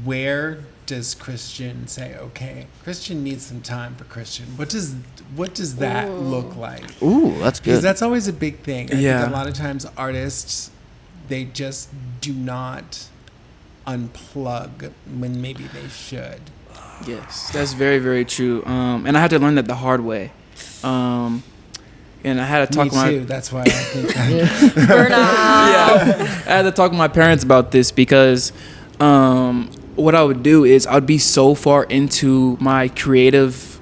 Where does Christian say, okay, Christian needs some time for Christian? What does that look like? Ooh, that's Because good. that's always a big thing. I Yeah. think a lot of times artists, they just do not unplug when maybe they should. Yes, that's very, very true. And I had to learn that the hard way. And I had to talk Me to my too. That's why I think that. Burnout. I had to talk to my parents about this because what I would do is I'd be so far into my creative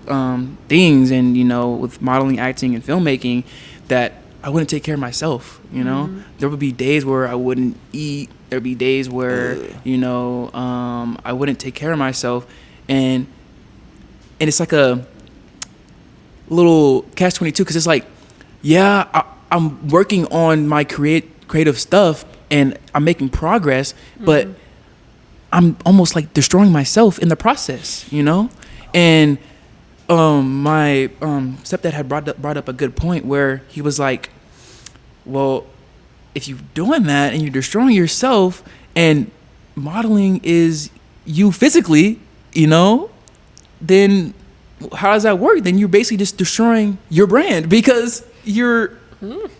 things and, with modeling, acting, and filmmaking that I wouldn't take care of myself, There would be days where I wouldn't eat. There'd be days where, I wouldn't take care of myself. And it's like a little catch-22 because it's like, I'm working on my creative stuff and I'm making progress, but I'm almost like destroying myself in the process, And my stepdad had brought up a good point where he was like, well, if you're doing that and you're destroying yourself and modeling is you physically, then how does that work? Then you're basically just destroying your brand because you're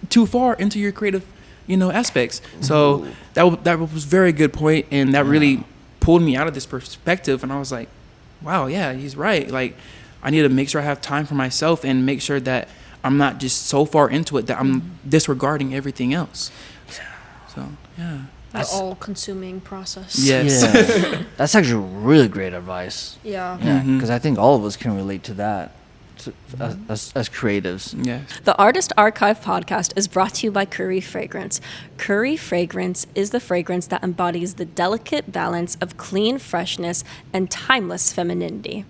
too far into your creative, aspects. So that was a very good point, and that really pulled me out of this perspective. And I was like, wow, yeah, he's right. Like, I need to make sure I have time for myself and make sure that I'm not just so far into it that I'm disregarding everything else. So, yeah. That all-consuming process. Yes. Yeah. That's actually really great advice. Yeah. Yeah, because I think all of us can relate to that as creatives. Yes. The Artist Archive podcast is brought to you by Curry Fragrance. Curry Fragrance is the fragrance that embodies the delicate balance of clean freshness and timeless femininity.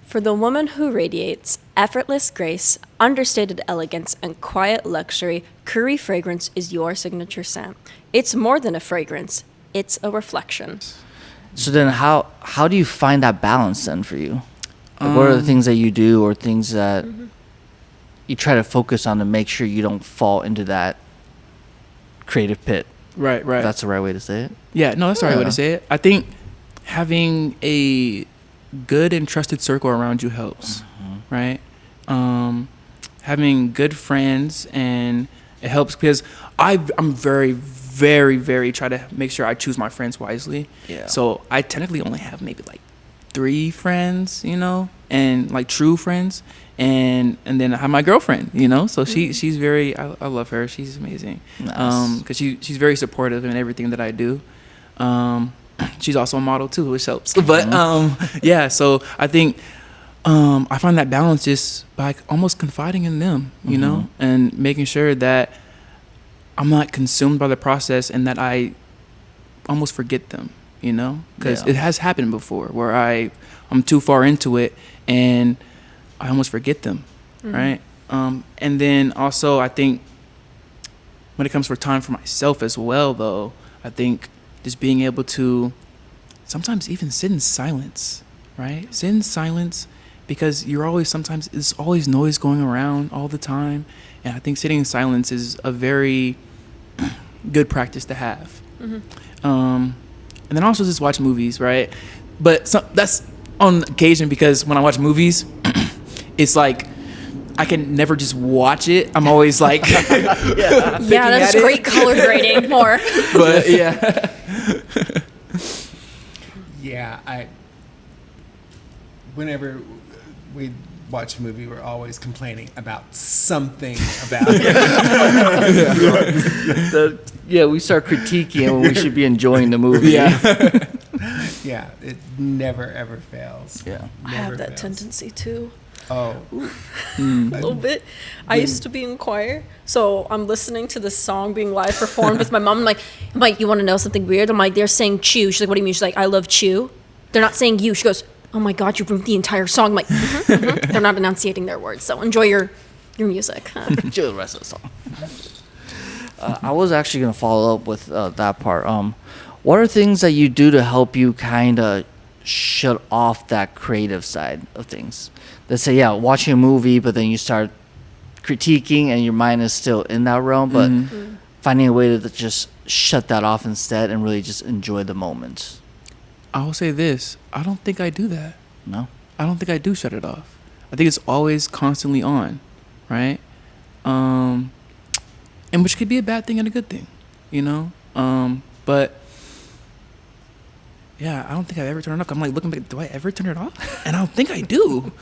For the woman who radiates effortless grace, understated elegance, and quiet luxury, Curry Fragrance is your signature scent. It's more than a fragrance, it's a reflection. So then how do you find that balance then for you? Like, what are the things that you do or things that you try to focus on to make sure you don't fall into that creative pit? Right. If that's the right way to say it? Yeah, no, that's the right way to say it. I think having a good and trusted circle around you helps, right? Having good friends, and it helps because I'm very, very, very try to make sure I choose my friends wisely. Yeah. So I technically only have maybe like 3 friends, and like true friends, and then I have my girlfriend, So she's very I love her. She's amazing. Nice. Because she's very supportive in everything that I do. She's also a model too, which helps. But yeah, so I think I find that balance just by almost confiding in them, and making sure that I'm not consumed by the process and that I almost forget them, because it has happened before where I'm too far into it and I almost forget them, right? And then also I think when it comes for time for myself as well, though, I think just being able to sometimes even sit in silence, right? Sit in silence because there's always noise going around all the time. And I think sitting in silence is a very good practice to have. And then also just watch movies, right? But that's on occasion because when I watch movies, it's like I can never just watch it. I'm always like, Yeah, that's great color grading. More. But yeah. Yeah, whenever we watch a movie, we're always complaining about something about it. We start critiquing when we should be enjoying the movie. Yeah. Yeah, it never ever fails. Yeah. I have Never that fails. tendency too. Oh, A little bit. I used to be in choir, so I'm listening to this song being live performed with my mom. I'm like, you want to know something weird? I'm like, they're saying chew. She's like, what do you mean? She's like, I love chew. They're not saying you. She goes, oh my God, you ruined the entire song. I'm like, They're not enunciating their words, so enjoy your your music. Enjoy the rest of the song. I was actually going to follow up with that part. What are things that you do to help you kind of shut off that creative side of things? Let's say, watching a movie, but then you start critiquing and your mind is still in that realm, but finding a way to just shut that off instead and really just enjoy the moment. I will say this. I don't think I do that. No? I don't think I do shut it off. I think it's always constantly on, right? And which could be a bad thing and a good thing, you know? But yeah, I don't think I've ever turned it off. I'm like looking back, do I ever turn it off? And I don't think I do.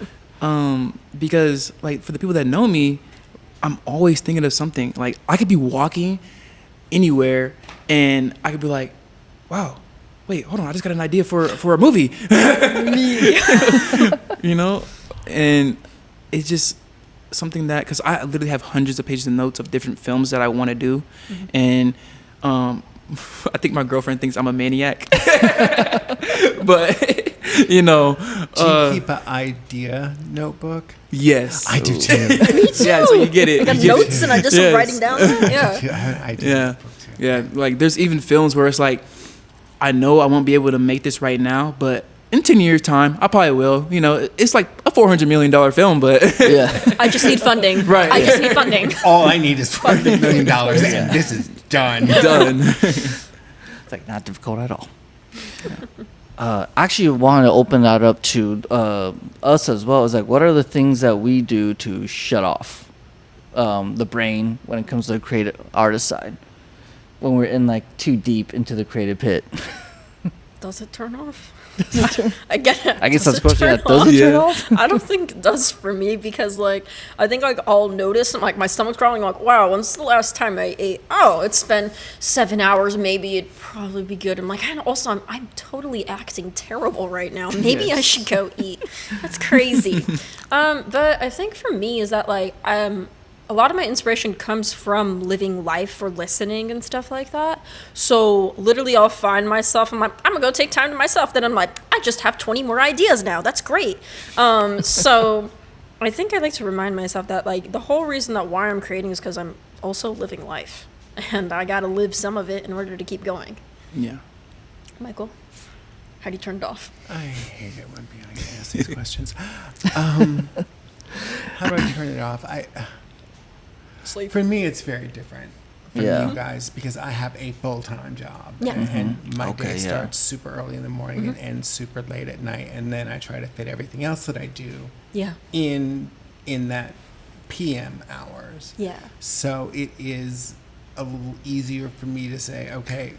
Because like for the people that know me, I'm always thinking of something. Like I could be walking anywhere and I could be like, wow, wait, hold on, I just got an idea for a movie. You know? And it's just something that, because I literally have hundreds of pages of notes of different films that I want to do. And I think my girlfriend thinks I'm a maniac. But, you know. Do you keep an idea notebook? Yes. I do too. Me too. Yeah, so you get it. I got notes and I just Yes. writing down that. Yeah. I have an idea Yeah. notebook too. Yeah, like there's even films where it's like, I know I won't be able to make this right now, but in 10 years' time, I probably will. You know, it's like a $400 million film, but Yeah. I just need funding. Right. I just need funding. All I need is $400 million and this is done. done. It's like not difficult at all. Actually, wanted to open that up to us as well. It's like, what are the things that we do to shut off the brain when it comes to the creative artist side? When we're in like too deep into the creative pit. Does it turn off? I guess that's the question. Yeah, does off? it turn Yeah. off? I don't think it does for me because like I think like I'll notice and like my stomach's growling like wow, when's the last time I ate? Oh, it's been 7 hours. Maybe it'd probably be good. I'm like, and also I'm totally acting terrible right now. Maybe I should go eat. That's crazy. But I think for me is that like a lot of my inspiration comes from living life or listening and stuff like that. So literally I'll find myself, I'm like, I'm gonna go take time to myself. Then I'm like, I just have 20 more ideas now. That's great. So I think I like to remind myself that like the whole reason that why I'm creating is because I'm also living life. And I gotta live some of it in order to keep going. Yeah. Michael, how do you turn it off? I hate it when people ask these questions. How do I turn it off? Sleep. For me, it's very different from Yeah. you guys because I have a full-time job. Yeah. And my Okay, day yeah. starts super early in the morning and ends super late at night. And then I try to fit everything else that I do Yeah. in that PM hours. Yeah. So it is a little easier for me to say, okay,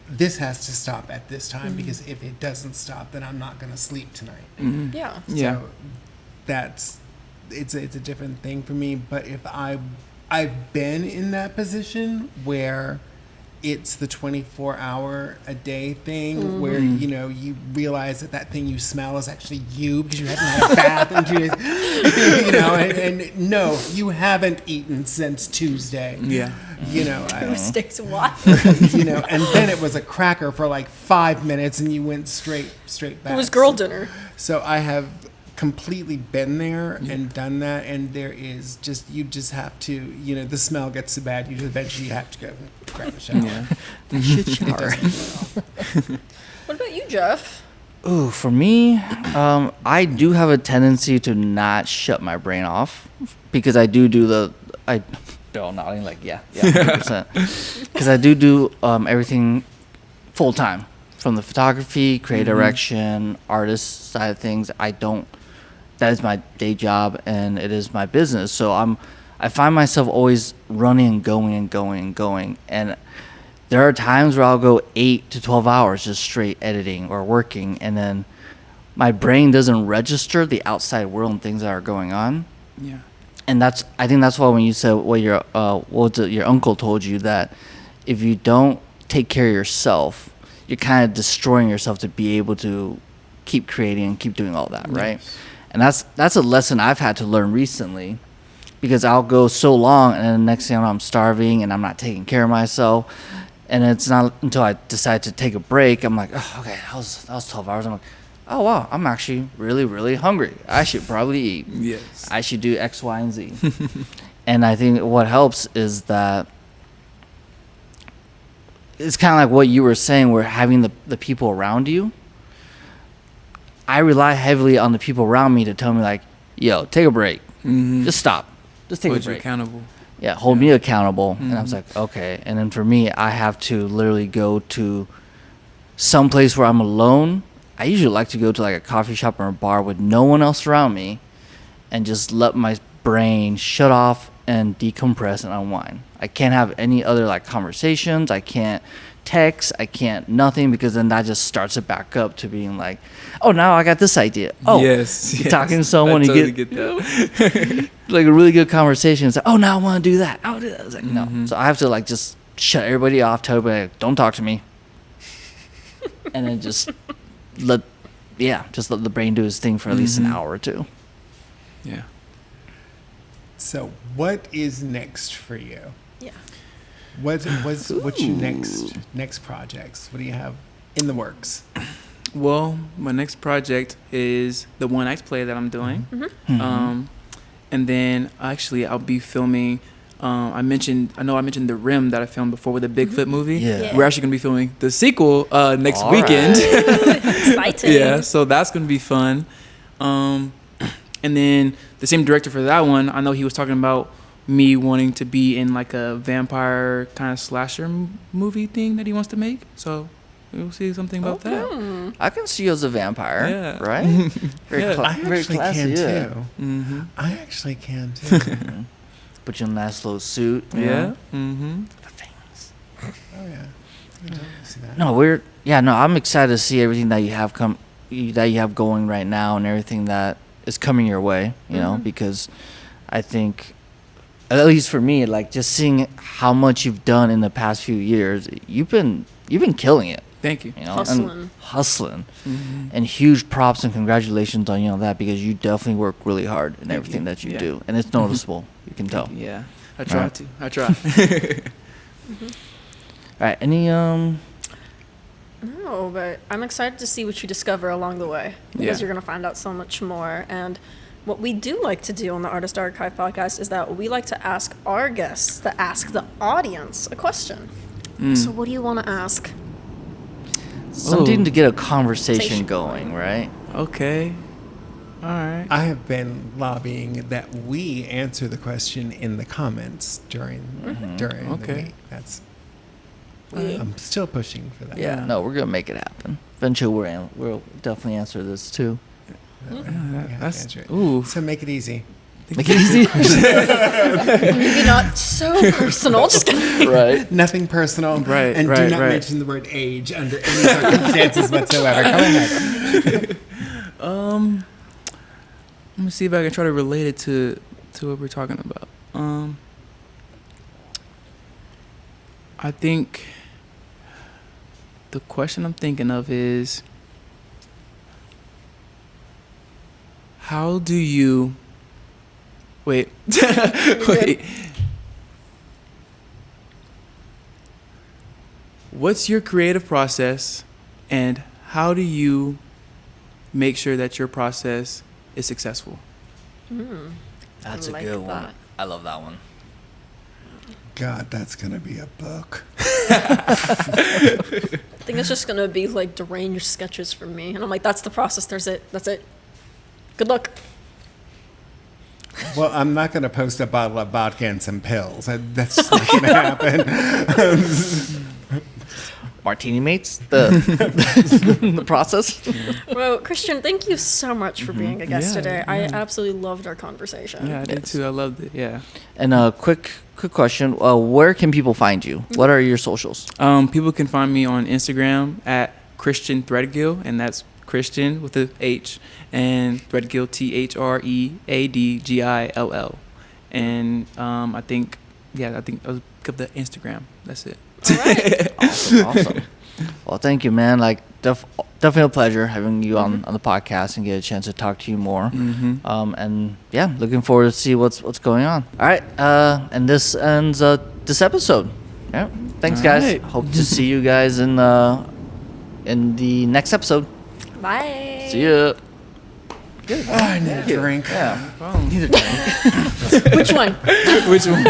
this has to stop at this time because if it doesn't stop, then I'm not going to sleep tonight. Yeah. Yeah. So it's a different thing for me. But if I've been in that position where it's the 24-hour a day thing where, you know, you realize that thing you smell is actually you because you haven't had a bath in 2 days. You know, and no, you haven't eaten since Tuesday. Yeah. You know, Who sticks what? you know, and then it was a cracker for like 5 minutes and you went straight back. It was girl dinner. So I have completely been there and done that, and there is just you just have to, you know, the smell gets so bad you just eventually have to go grab a shower. Yeah. Shit It shower. doesn't go off. What about you, Jeff? Ooh, for me, I do have a tendency to not shut my brain off because I do Bill nodding like yeah, 100%. Because I do everything full time, from the photography, creative direction, artist side of things. That is my day job and it is my business. So I find myself always running and going. And there are times where I'll go 8 to 12 hours just straight editing or working, and then my brain doesn't register the outside world and things that are going on. Yeah. And I think that's why when you said what your uncle told you, that if you don't take care of yourself, you're kind of destroying yourself to be able to keep creating and keep doing all that, right? Yes. And that's a lesson I've had to learn recently, because I'll go so long and then the next thing I know, I'm starving and I'm not taking care of myself. And it's not until I decide to take a break, I'm like, oh, okay, that was 12 hours. I'm like, oh wow, I'm actually really, really hungry. I should probably eat. Yes. I should do X, Y, and Z. And I think what helps is that it's kind of like what you were saying, where having the people around you. I rely heavily on the people around me to tell me like, yo, take a break. Mm-hmm. Just stop. Just take Hold a you break. accountable. Yeah, hold me accountable. And I was Mhm. like, okay. And then for me, I have to literally go to some place where I'm alone. I usually like to go to like a coffee shop or a bar with no one else around me and just let my brain shut off and decompress and unwind. I can't have any other like conversations. I can't text. I can't nothing, because then that just starts it back up to being like, oh, now I got this idea. Oh, yes. you're talking to someone, I you totally get that. like a really good conversation. It's like, oh, now I want to do that. I was like, no. Mhm. So I have to like just shut everybody off, tell everybody, like, don't talk to me. And then just let the brain do its thing for at least an Mhm. hour or two. Yeah. So, what is next for you? Yeah. What's your next projects? What do you have in the works? Well, my next project is the one act play that I'm doing. Mhm. And then actually I'll be filming. I mentioned the Rim that I filmed before with the Bigfoot movie. Yeah. We're actually gonna be filming the sequel next All weekend. Exciting. Yeah, so that's gonna be fun. And then the same director for that one, I know he was talking about me wanting to be in like a vampire kind of slasher movie thing that he wants to make. So we'll see something about that. Hmm. I can see you as a vampire, Yeah. right? Very, Yeah. I very actually classy, can yeah. too. Mm-hmm. I actually can too. Mhm. Put you in a nice little suit. you Yeah. know? Mm-hmm. The fangs. Oh yeah. I can totally see that. No, I'm excited to see everything that you have going right now and everything that is coming your way, you know, because I think, at least for me, like just seeing how much you've done in the past few years, you've been killing it, Thank you. you know, Hustling. and hustling, Mm-hmm. and huge props and congratulations on that, because you definitely work really hard in Thank everything you. that you Yeah. do, and it's noticeable. You can tell. Yeah, I try Right. to. I try. All right, any No, but I'm excited to see what you discover along the way, because Yeah. you're going to find out so much more. And what we do like to do on the Artist Archive podcast is that we like to ask our guests to ask the audience a question. Mm. So what do you want to ask? something Oh. to get a conversation Conversation going, right? Okay. All right. I have been lobbying that we answer the question in the comments during the Okay. week. That's We- I'm still pushing for that. Yeah, no, we're gonna make it happen. Eventually, we'll definitely answer this too. We Yeah, have to that's answer it. ooh. So make it easy. Make it easy, Maybe not so personal. Just kidding. right? Nothing personal. Right, And do right, not right. mention the word age under any circumstances whatsoever. Go ahead. Let me see if I can try to relate it to what we're talking about. I think the question I'm thinking of is, how do you wait? Wait. What's your creative process, and how do you make sure that your process is successful? That's I a like good one. that. I love that one. God, that's going to be a book. I think it's just gonna be like deranged sketches for me, and I'm like, that's the process. There's it. That's it. Good luck. Well, I'm not going to post a bottle of vodka and some pills. That's just not going to happen. Martini Mates, the the process. Well, Christian, thank you so much for being a guest Yeah, today. I yeah. absolutely loved our conversation. Yeah, I did Yes. too. I loved it. Yeah. And a quick question: where can people find you? What are your socials? People can find me on Instagram at Christian Threadgill, and that's Christian with a H, and Threadgill Threadgill. And I think I'll give the Instagram. That's it. All right. Awesome. Well, thank you, man. Like, definitely a pleasure having you on the podcast and get a chance to talk to you more. Mm-hmm. And yeah, looking forward to see what's going on. All right. And this ends this episode. Yeah. Thanks, All guys. right. Hope to see you guys in the next episode. Bye. See ya. I need a drink. Yeah. Well, need a drink. Which one? Which one?